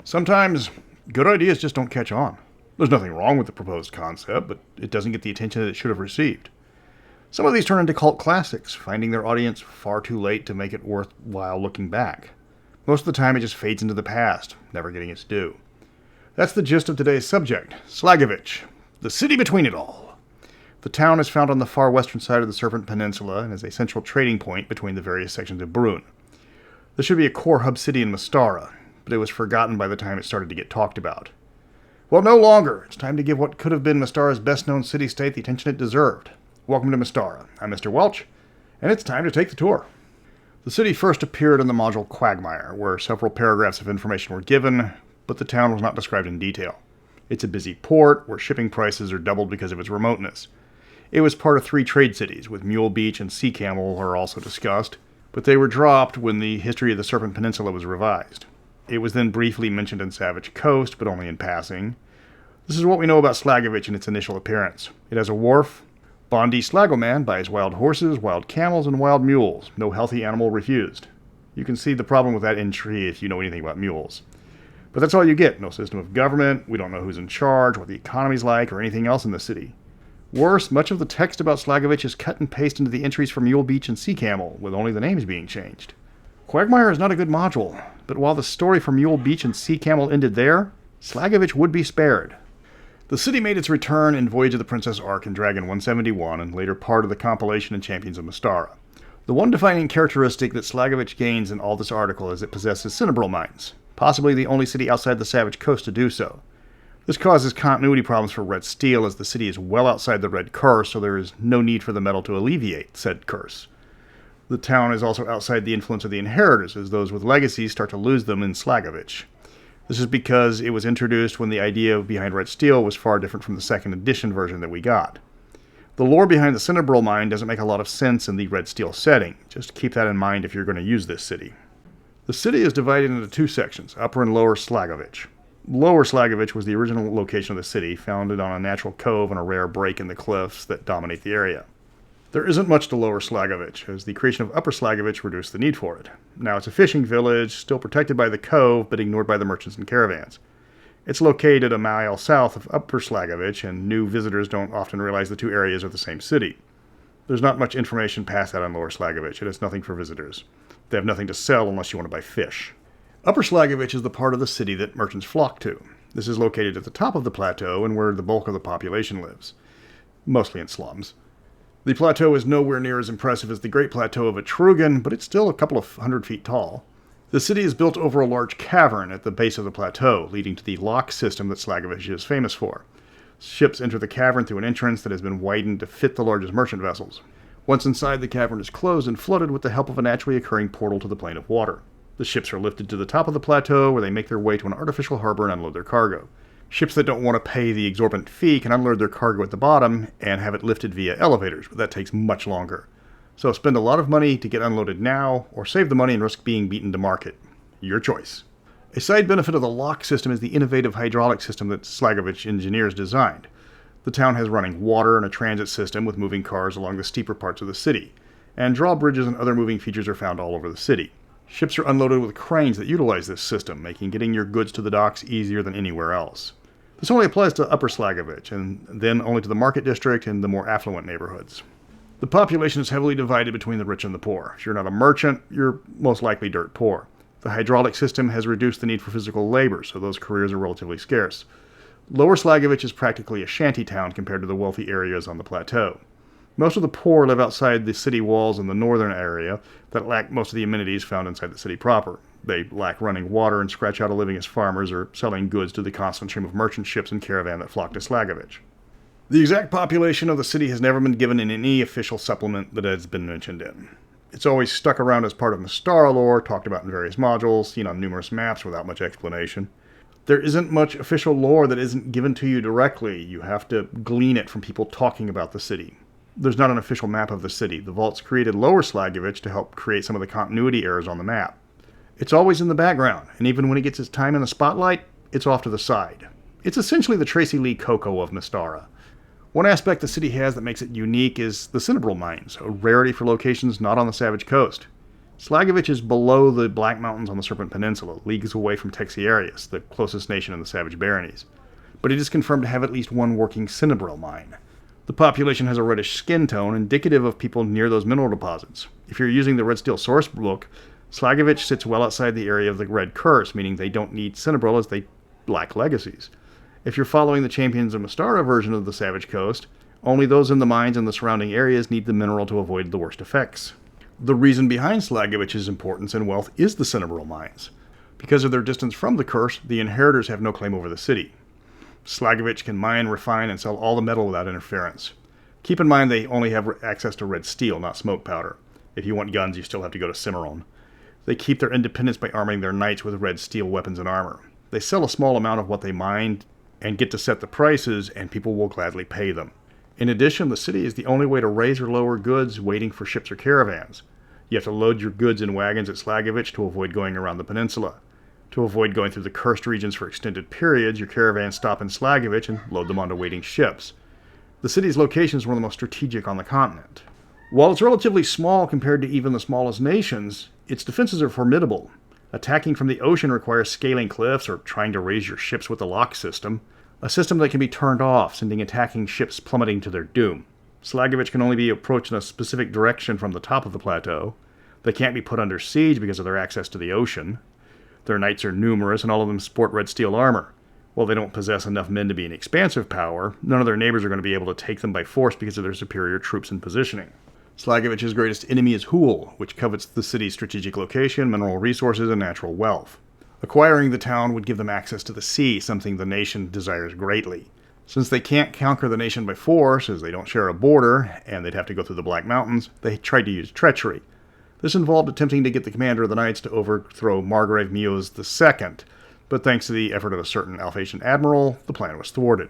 Sometimes, good ideas just don't catch on. There's nothing wrong with the proposed concept, but it doesn't get the attention that it should have received. Some of these turn into cult classics, finding their audience far too late to make it worthwhile looking back. Most of the time it just fades into the past, never getting its due. That's the gist of today's subject, Slagovich, the city between it all. The town is found on the far western side of the Serpent Peninsula and is a central trading point between the various sections of Brunn. This should be a core hub city in Mystara, but it was forgotten by the time it started to get talked about. Well, no longer. It's time to give what could have been Mystara's best-known city-state the attention it deserved. Welcome to Mystara. I'm Mr. Welch, and it's time to take the tour. The city first appeared in the module Quagmire, where several paragraphs of information were given, but the town was not described in detail. It's a busy port, where shipping prices are doubled because of its remoteness. It was part of 3 trade cities, with Mule Beach and Sea Camel are also discussed, but they were dropped when the history of the Serpent Peninsula was revised. It was then briefly mentioned in Slavich Coast, but only in passing. This is what we know about Slagovich in its initial appearance. It has a wharf. Bondi Slagoman buys wild horses, wild camels, and wild mules. No healthy animal refused. You can see the problem with that entry if you know anything about mules. But that's all you get. No system of government, we don't know who's in charge, what the economy's like, or anything else in the city. Worse, much of the text about Slagovich is cut and paste into the entries for Mule Beach and Sea Camel, with only the names being changed. Quagmire is not a good module, but while the story for Mule Beach and Sea Camel ended there, Slagovich would be spared. The city made its return in Voyage of the Princess Ark in Dragon 171 and later part of the compilation in Champions of Mystara. The one defining characteristic that Slagovich gains in all this article is it possesses cinnabril mines, possibly the only city outside the Savage Coast to do so. This causes continuity problems for Red Steel as the city is well outside the Red Curse, so there is no need for the metal to alleviate said curse. The town is also outside the influence of the Inheritors, as those with legacies start to lose them in Slagovich. This is because it was introduced when the idea behind Red Steel was far different from the second edition version that we got. The lore behind the cinnabril mine doesn't make a lot of sense in the Red Steel setting. Just keep that in mind if you're going to use this city. The city is divided into 2 sections, Upper and Lower Slagovich. Lower Slagovich was the original location of the city, founded on a natural cove and a rare break in the cliffs that dominate the area. There isn't much to Lower Slagovich, as the creation of Upper Slagovich reduced the need for it. Now it's a fishing village, still protected by the cove, but ignored by the merchants and caravans. It's located a mile south of Upper Slagovich, and new visitors don't often realize the 2 areas are the same city. There's not much information passed out on Lower Slagovich. It has nothing for visitors. They have nothing to sell unless you want to buy fish. Upper Slagovich is the part of the city that merchants flock to. This is located at the top of the plateau and where the bulk of the population lives, mostly in slums. The plateau is nowhere near as impressive as the Great Plateau of Etrugan, but it's still a couple of 100 feet tall. The city is built over a large cavern at the base of the plateau, leading to the lock system that Slagovich is famous for. Ships enter the cavern through an entrance that has been widened to fit the largest merchant vessels. Once inside, the cavern is closed and flooded with the help of a naturally occurring portal to the plane of water. The ships are lifted to the top of the plateau, where they make their way to an artificial harbor and unload their cargo. Ships that don't want to pay the exorbitant fee can unload their cargo at the bottom and have it lifted via elevators, but that takes much longer. So spend a lot of money to get unloaded now, or save the money and risk being beaten to market. Your choice. A side benefit of the lock system is the innovative hydraulic system that Slagovich engineers designed. The town has running water and a transit system with moving cars along the steeper parts of the city, and drawbridges and other moving features are found all over the city. Ships are unloaded with cranes that utilize this system, making getting your goods to the docks easier than anywhere else. This only applies to Upper Slagovich, and then only to the Market District and the more affluent neighborhoods. The population is heavily divided between the rich and the poor. If you're not a merchant, you're most likely dirt poor. The hydraulic system has reduced the need for physical labor, so those careers are relatively scarce. Lower Slagovich is practically a shanty town compared to the wealthy areas on the plateau. Most of the poor live outside the city walls in the northern area that lack most of the amenities found inside the city proper. They lack running water and scratch out a living as farmers or selling goods to the constant stream of merchant ships and caravan that flock to Slagovich. The exact population of the city has never been given in any official supplement that has been mentioned in. It's always stuck around as part of Mystara lore, talked about in various modules, seen on numerous maps without much explanation. There isn't much official lore that isn't given to you directly. You have to glean it from people talking about the city. There's not an official map of the city. The vaults created Lower Slagovich to help create some of the continuity errors on the map. It's always in the background, and even when it gets its time in the spotlight, it's off to the side. It's essentially the Tracy Lee Coco of Mystara. One aspect the city has that makes it unique is the cinnabril mines, a rarity for locations not on the Savage Coast. Slagovich is below the Black Mountains on the Serpent Peninsula, leagues away from Texiarius, the closest nation in the Savage Baronies. But it is confirmed to have at least one working cinnabril mine. The population has a reddish skin tone, indicative of people near those mineral deposits. If you're using the Red Steel source book, Slagovich sits well outside the area of the Red Curse, meaning they don't need cinnabril as they lack legacies. If you're following the Champions of Mystara version of the Savage Coast, only those in the mines and the surrounding areas need the mineral to avoid the worst effects. The reason behind Slagovich's importance and wealth is the cinnabril mines. Because of their distance from the curse, the inheritors have no claim over the city. Slagovich can mine, refine, and sell all the metal without interference. Keep in mind they only have access to red steel, not smoke powder. If you want guns, you still have to go to Cimarron. They keep their independence by arming their knights with red steel weapons and armor. They sell a small amount of what they mine and get to set the prices, and people will gladly pay them. In addition, the city is the only way to raise or lower goods waiting for ships or caravans. You have to load your goods in wagons at Slagovich to avoid going around the peninsula. To avoid going through the cursed regions for extended periods, your caravans stop in Slagovich and load them onto waiting ships. The city's location is one of the most strategic on the continent. While it's relatively small compared to even the smallest nations, its defenses are formidable. Attacking from the ocean requires scaling cliffs or trying to raise your ships with a lock system, a system that can be turned off, sending attacking ships plummeting to their doom. Slagovich can only be approached in a specific direction from the top of the plateau. They can't be put under siege because of their access to the ocean. Their knights are numerous, and all of them sport red steel armor. While they don't possess enough men to be an expansive power, none of their neighbors are going to be able to take them by force because of their superior troops and positioning. Slagovich's greatest enemy is Hool, which covets the city's strategic location, mineral resources, and natural wealth. Acquiring the town would give them access to the sea, something the nation desires greatly. Since they can't conquer the nation by force, as they don't share a border, and they'd have to go through the Black Mountains, they tried to use treachery. This involved attempting to get the commander of the Knights to overthrow Margrave Meows II, but thanks to the effort of a certain Alphatian admiral, the plan was thwarted.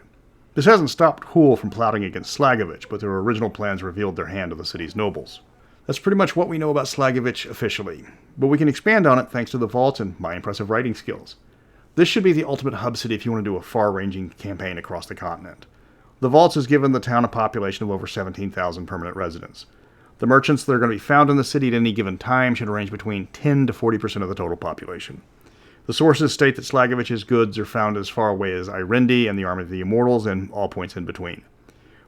This hasn't stopped Hool from plotting against Slagovich, but their original plans revealed their hand to the city's nobles. That's pretty much what we know about Slagovich officially, but we can expand on it thanks to the vaults and my impressive writing skills. This should be the ultimate hub city if you want to do a far-ranging campaign across the continent. The vaults has given the town a population of over 17,000 permanent residents. The merchants that are going to be found in the city at any given time should range between 10 to 40% of the total population. The sources state that Slagovich's goods are found as far away as Irendi and the Army of the Immortals and all points in between.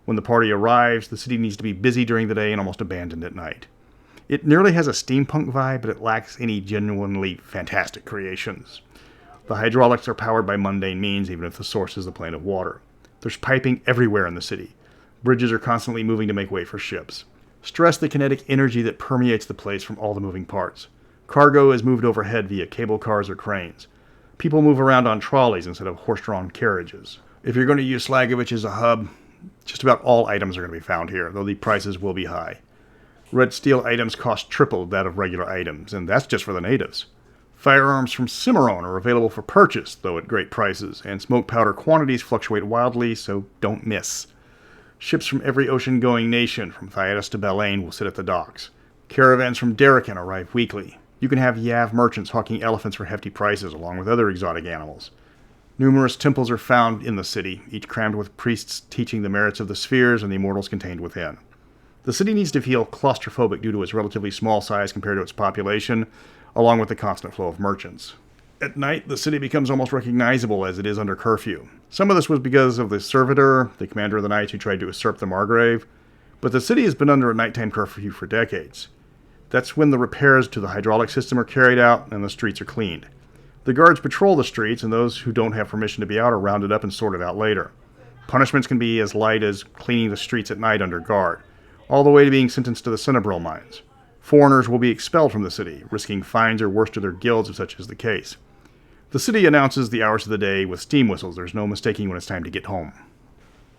When the party arrives, the city needs to be busy during the day and almost abandoned at night. It nearly has a steampunk vibe, but it lacks any genuinely fantastic creations. The hydraulics are powered by mundane means, even if the source is the plane of water. There's piping everywhere in the city. Bridges are constantly moving to make way for ships. Stress the kinetic energy that permeates the place from all the moving parts. Cargo is moved overhead via cable cars or cranes. People move around on trolleys instead of horse-drawn carriages. If you're going to use Slagovich as a hub, just about all items are going to be found here, though the prices will be high. Red steel items cost triple that of regular items, and that's just for the natives. Firearms from Cimarron are available for purchase, though at great prices, and smoke powder quantities fluctuate wildly, so don't miss. Ships from every ocean-going nation, from Thyatis to Balaine, will sit at the docks. Caravans from Darrakan arrive weekly. You can have Yav merchants hawking elephants for hefty prices, along with other exotic animals. Numerous temples are found in the city, each crammed with priests teaching the merits of the spheres and the immortals contained within. The city needs to feel claustrophobic due to its relatively small size compared to its population, along with the constant flow of merchants. At night, the city becomes almost recognizable as it is under curfew. Some of this was because of the servitor, the commander of the Knights who tried to usurp the Margrave, but the city has been under a nighttime curfew for decades. That's when the repairs to the hydraulic system are carried out and the streets are cleaned. The guards patrol the streets, and those who don't have permission to be out are rounded up and sorted out later. Punishments can be as light as cleaning the streets at night under guard, all the way to being sentenced to the cinnabril mines. Foreigners will be expelled from the city, risking fines or worse to their guilds if such is the case. The city announces the hours of the day with steam whistles. There's no mistaking when it's time to get home.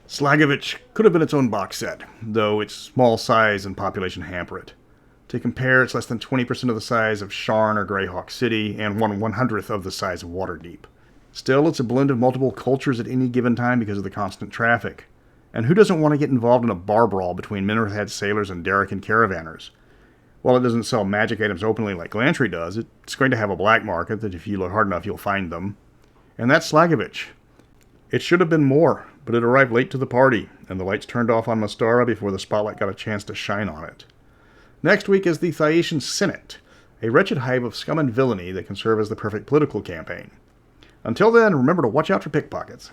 Slagovich could have been its own box set, though its small size and population hamper it. To compare, it's less than 20% of the size of Sharn or Greyhawk City, and 1/100th of the size of Waterdeep. Still, it's a blend of multiple cultures at any given time because of the constant traffic. And who doesn't want to get involved in a bar brawl between Minorhead sailors and Darrakan caravanners? While it doesn't sell magic items openly like Glantry does, it's going to have a black market that if you look hard enough you'll find them. And that's Slagovich. It should have been more, but it arrived late to the party, and the lights turned off on Mystara before the spotlight got a chance to shine on it. Next week is the Thyacian Senate, a wretched hive of scum and villainy that can serve as the perfect political campaign. Until then, remember to watch out for pickpockets.